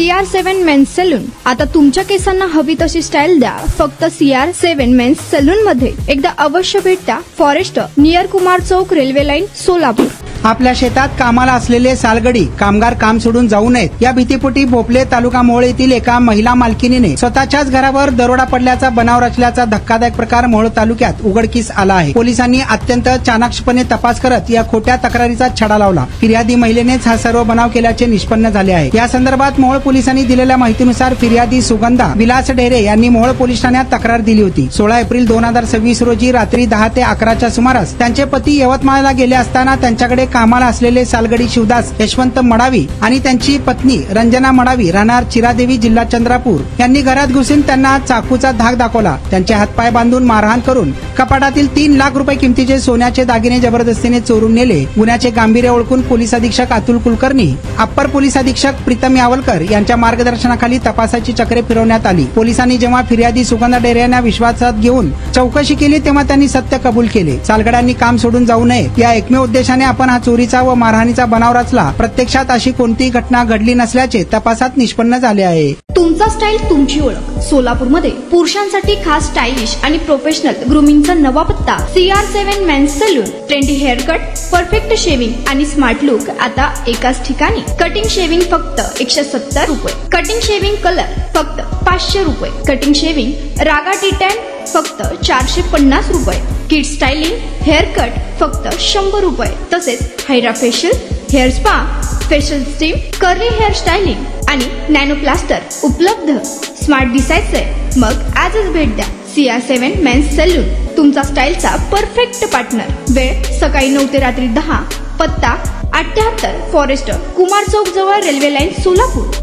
CR7 men's salon. आता तुमच्या केसांना हवी तशी स्टाईल द्या फक्त CR7 मेन्स सलून मध्ये. एकदा अवश्य भेट द्या. फॉरेस्ट नियर कुमार चौक, रेल्वे लाईन, सोलापूर. आपल्या शेतात कामाला असलेले सालगडी कामगार काम सोडून जाऊ नयेत या भीतीपोटी भोपळे तालुका मोहोळ येथील एका महिला मालकीनीने स्वतःच्याच घरावर दरोडा पडल्याचा बनाव रचल्याचा धक्कादायक प्रकार मोहोळ तालुक्यात उघडकीस आला आहे. पोलिसांनी अत्यंत चाणाक्षपणे तपास करत या खोट्या तक्रारीचा छडा लावला. फिर्यादी महिलेनेच हा सर्व बनाव केल्याचे निष्पन्न झाले आहे. या संदर्भात मोहोळ पोलिसांनी दिलेल्या माहितीनुसार फिर्यादी सुगंधा विलास ढेरे यांनी मोहोळ पोलीस ठाण्यात तक्रार दिली होती. 16 एप्रिल 2026 रोजी रात्री 10 ते 11च्या सुमारास त्यांचे पती यवतमाळला गेले असताना त्यांच्याकडे कामाला असलेले सालगडी शिवदास यशवंत मडावी आणि त्यांची पत्नी रंजना मडावी राहणार चिरादेवी, जिल्हा चंद्रपूर यांनी घरात घुसून त्यांना चाकूचा धाक दाखवला. त्यांचे हातपाय बांधून मारहाण करून कपाटातील 3 लाख रुपये किमतीचे सोन्याचे दागिने जबरदस्तीने चोरून नेले. गुन्ह्याचे गांभीर्य ओळखून पोलीस अधीक्षक अतुल कुलकर्णी, अप्पर पोलीस अधीक्षक प्रीतम यावलकर यांच्या मार्गदर्शनाखाली तपासाची चक्रे फिरवण्यात आली. पोलिसांनी जेव्हा फिर्यादी सुगंधा ढेरे यांना विश्वासात घेऊन चौकशी केली तेव्हा त्यांनी सत्य कबूल केले. सालगड्यांनी काम सोडून जाऊ नये या एकमेव उद्देशाने आपण हा चोरीचा व मारहाणीचा बनाव रचला. प्रत्यक्षात अशी कोणतीही घटना घडली नसल्याचे तपासात निष्पन्न झाले आहे. तुमचा स्टाईल तुमची ओळख. सोलापूरमध्ये पुरुषांसाठी खास स्टायलिश आणि प्रोफेशनल ग्रूमिंगचा नवा पत्ता CR7 men's salon. Trendy hair cut, perfect shaving आणि स्मार्ट लुक आता एकाच ठिकाणी. कटिंग शेविंग फक्त 170 रुपये. कटिंग शेविंग कलर फक्त 500 रुपये. कटिंग शेविंग रागा टी10 फक्त 450 रुपये. किड स्टायलिंग हेअर कट फक्त 100 रुपये. तसेच hydra facial, hair spa, facial steam, curly hair styling आणि नॅनो प्लास्टर उपलब्ध. स्मार्ट दिसायचंय मग आजच भेट द्या CR7 मेन्स सलून, तुमचा स्टाईलचा परफेक्ट पार्टनर. वेळ सकाळी 9 ते रात्री 10. पत्ता 78 फॉरेस्ट कुमार चौक जवळ, रेल्वे लाईन, सोलापूर.